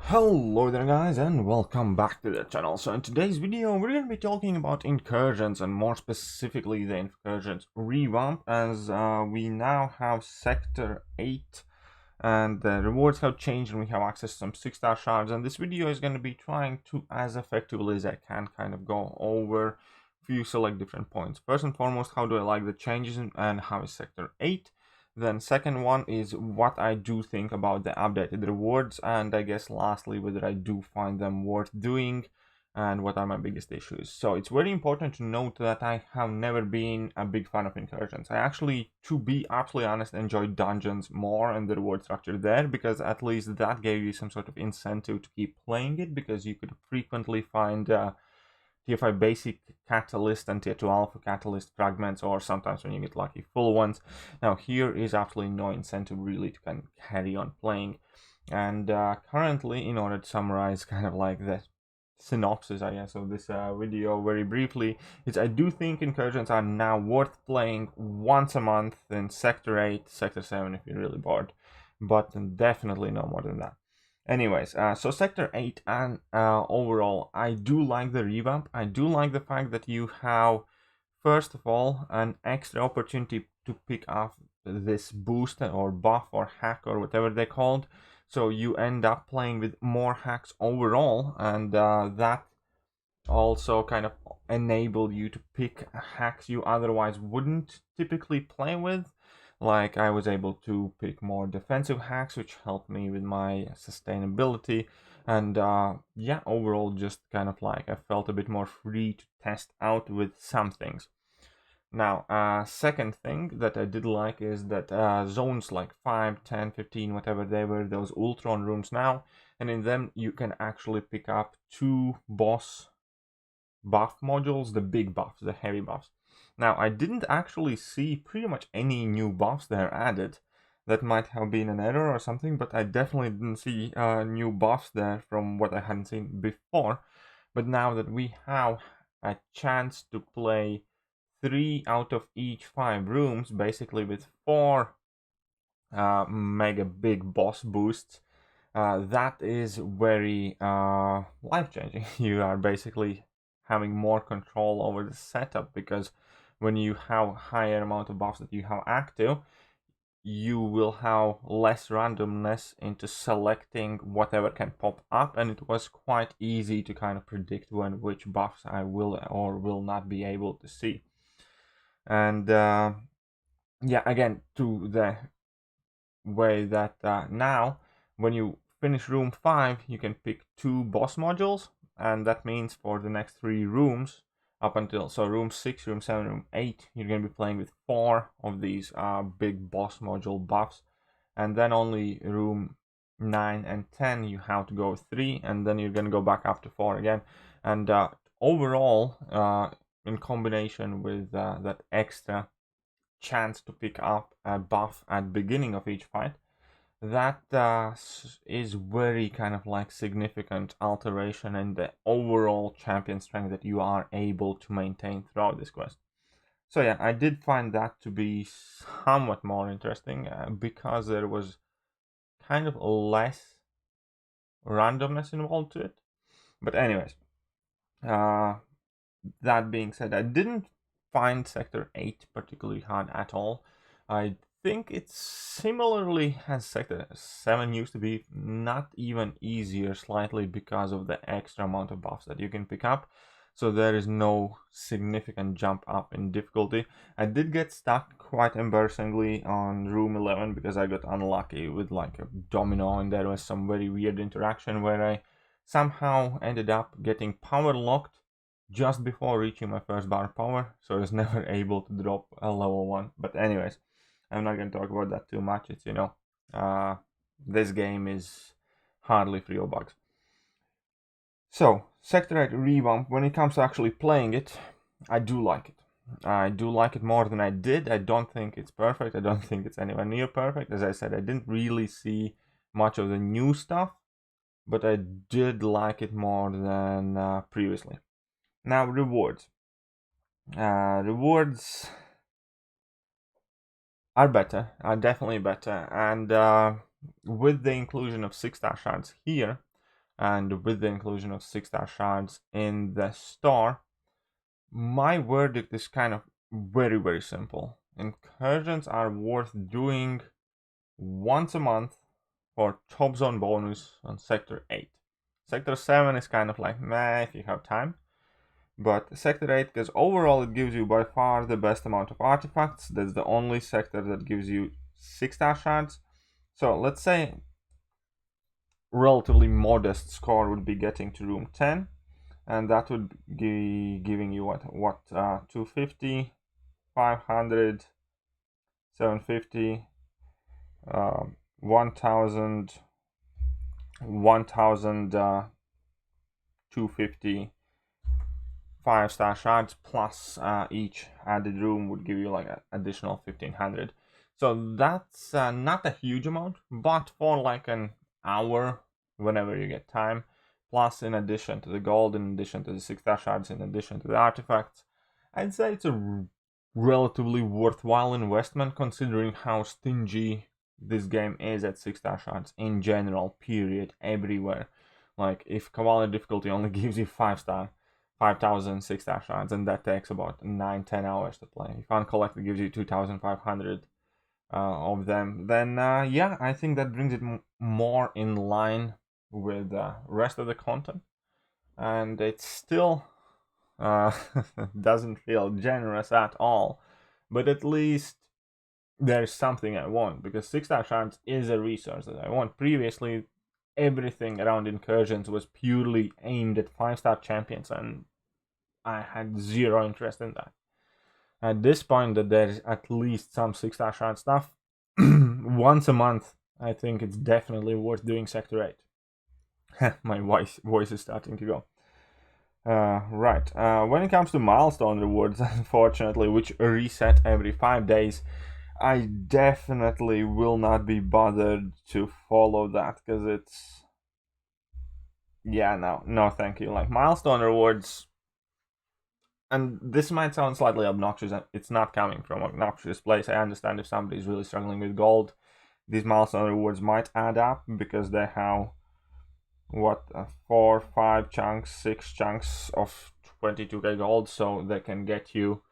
Hello there guys and welcome back to the channel. So in today's video we're going to be talking about Incursions, and more specifically the Incursions revamp, as we now have Sector 8 and the rewards have changed and we have access to some 6-star shards, and this video is going to be trying to, as effectively as I can, kind of go over a few select different points. First and foremost, how do I like the changes and how is Sector 8? Then second one is what I do think about the updated rewards, and I guess lastly whether I do find them worth doing and what are my biggest issues. So it's very important to note that I have never been a big fan of Incursions. I actually, to be absolutely honest, enjoy dungeons more and the reward structure there, because at least that gave you some sort of incentive to keep playing it, because you could frequently find Tier 5 basic catalyst and Tier 2 alpha catalyst fragments, or sometimes when you get lucky full ones. Now here is absolutely no incentive really to kind of carry on playing, and currently, in order to summarize kind of like the synopsis, I guess, of this video very briefly, is I do think Incursions are now worth playing once a month in Sector 8, Sector 7 if you're really bored, but definitely no more than that. Anyways, so Sector 8 and overall, I do like the revamp. I do like the fact that you have, first of all, an extra opportunity to pick up this boost or buff or hack or whatever they're called. So you end up playing with more hacks overall, and that also kind of enable you to pick hacks you otherwise wouldn't typically play with. Like, I was able to pick more defensive hacks, which helped me with my sustainability, and yeah, overall just kind of like I felt a bit more free to test out with some things. Now, second thing that I did like is that zones like 5, 10, 15, whatever they were, those Ultron rooms now, and in them you can actually pick up 2 boss buff modules, the big buffs, the heavy buffs. Now, I didn't actually see pretty much any new buffs there added. That might have been an error or something, but I definitely didn't see new buffs there from what I hadn't seen before. But now that we have a chance to play 3 out of each 5 rooms, basically with 4 mega big boss boosts, that is very life-changing. You are basically having more control over the setup, because when you have higher amount of buffs that you have active, you will have less randomness into selecting whatever can pop up, and it was quite easy to kind of predict which buffs I will or will not be able to see. And yeah, again, to the way that now when you finish room 5 you can pick 2 boss modules, and that means for the next 3 rooms up until, so room 6, room 7, room 8, you're going to be playing with 4 of these big boss module buffs, and then only room 9 and 10 you have to go 3, and then you're going to go back up to 4 again. And overall, in combination with that extra chance to pick up a buff at beginning of each fight, that is very kind of like significant alteration in the overall champion strength that you are able to maintain throughout this quest. So yeah, I did find that to be somewhat more interesting, because there was kind of less randomness involved to it. But anyways, that being said, I didn't find Sector 8 particularly hard at all. I think it's similarly as Sector 7 used to be, not even easier slightly, because of the extra amount of buffs that you can pick up. So there is no significant jump up in difficulty. I did get stuck quite embarrassingly on room 11 because I got unlucky with like a domino, and there was some very weird interaction where I somehow ended up getting power locked just before reaching my first bar power, so I was never able to drop a level 1. But anyways, I'm not going to talk about that too much. It's, this game is hardly free of bugs. So, Sector 8 revamp, when it comes to actually playing it, I do like it. I do like it more than I did. I don't think it's perfect. I don't think it's anywhere near perfect. As I said, I didn't really see much of the new stuff, but I did like it more than previously. Now, rewards. Rewards are better, are definitely better, and with the inclusion of 6-star shards here, and with the inclusion of 6-star shards in the store, my verdict is kind of very simple. Incursions are worth doing once a month for top zone bonus on Sector 8. Sector 7 is kind of like meh if you have time. But Sector 8, because overall it gives you by far the best amount of artifacts. That's the only sector that gives you 6-star shards. So let's say relatively modest score would be getting to room 10. And that would be giving you what 250, 500, 750, 1000, 250 5-star shards plus each added room would give you like an additional 1500. So that's not a huge amount, but for like an hour whenever you get time, plus in addition to the gold, in addition to the 6-star shards, in addition to the artifacts, I'd say it's a relatively worthwhile investment considering how stingy this game is at 6-star shards in general, period, everywhere. Like if Cavalier difficulty only gives you 5-star, 5,000 6-star shards, and that takes about 9-10 hours to play. If Uncollected gives you 2,500 of them, then yeah, I think that brings it more in line with the rest of the content, and it still doesn't feel generous at all, but at least there's something I want, because 6-star shards is a resource that I want. Previously, everything around Incursions was purely aimed at 5-star champions, and I had zero interest in that. At this point that there's at least some 6-star shard stuff once a month, I think it's definitely worth doing Sector 8. My voice is starting to go. Right, when it comes to milestone rewards, unfortunately, which reset every 5 days, I definitely will not be bothered to follow that, because it's... yeah, no thank you. Like, milestone rewards, and this might sound slightly obnoxious, and it's not coming from an obnoxious place. I understand if somebody's really struggling with gold, these milestone rewards might add up, because they have, what, 4, 5 chunks, 6 chunks of 22k gold, so they can get you,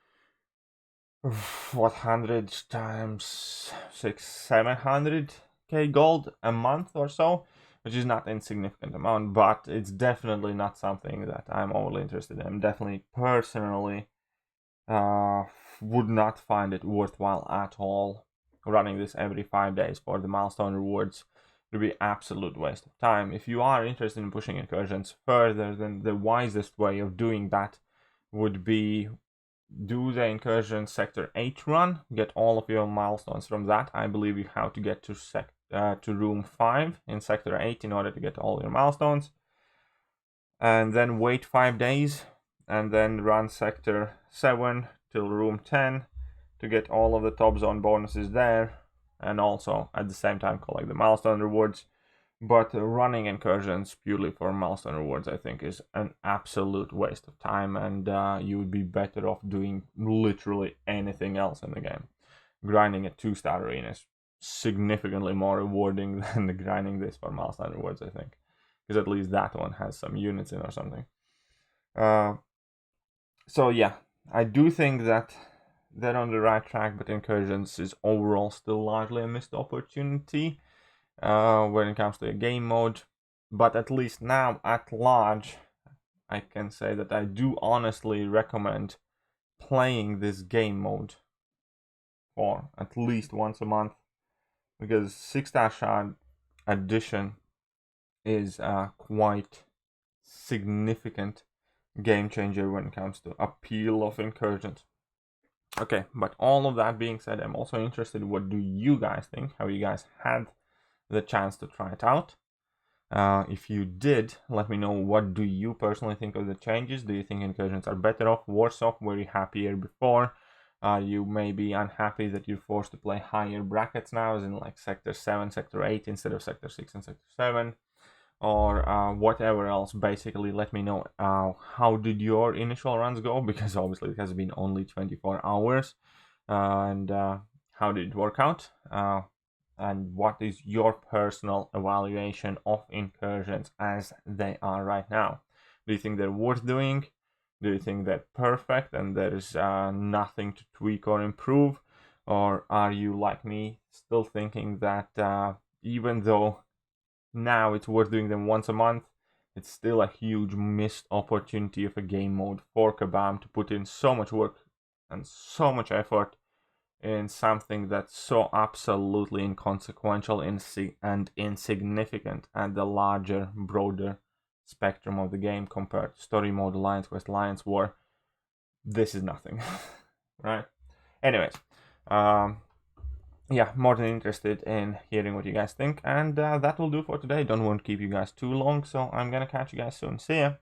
what, 100 times 6, 700k gold a month or so, which is not an insignificant amount, but it's definitely not something that I'm overly interested in. I'm definitely personally would not find it worthwhile at all running this every 5 days for the milestone rewards. It would be absolute waste of time. If you are interested in pushing Incursions further, then the wisest way of doing that would be do the Incursion Sector 8 run, get all of your milestones from that. I believe you have to get to room 5 in Sector 8 in order to get all your milestones, and then wait 5 days, and then run Sector 7 till room 10 to get all of the top zone bonuses there, and also at the same time collect the milestone rewards. But running Incursions purely for milestone rewards, I think, is an absolute waste of time, and you would be better off doing literally anything else in the game. Grinding a 2-star arena is significantly more rewarding than the grinding this for milestone rewards, I think, because at least that one has some units in or something. So yeah, I do think that they're on the right track, but Incursions is overall still largely a missed opportunity when it comes to a game mode. But at least now at large, I can say that I do honestly recommend playing this game mode for at least once a month, because 6-star shard addition is a quite significant game changer when it comes to appeal of Incursions. Okay, but all of that being said, I'm also interested in what do you guys think? Have you guys had the chance to try it out? If you did, let me know, what do you personally think of the changes? Do you think Incursions are better off, worse off? Were you happier before? You may be unhappy that you're forced to play higher brackets now, as in like Sector 7, Sector 8 instead of Sector 6 and Sector 7, or whatever else. Basically, let me know how did your initial runs go, because obviously it has been only 24 hours, and how did it work out? and what is your personal evaluation of Incursions as they are right now? Do you think they're worth doing? Do you think they're perfect and there's nothing to tweak or improve? Or are you, like me, still thinking that even though now it's worth doing them once a month, it's still a huge missed opportunity of a game mode for Kabam to put in so much work and so much effort in something that's so absolutely inconsequential and insignificant at the larger, broader spectrum of the game compared to story mode, Alliance Quest, Alliance War. This is nothing, right? Anyways, yeah, more than interested in hearing what you guys think, and that will do for today. Don't want to keep you guys too long, so I'm gonna catch you guys soon. See ya!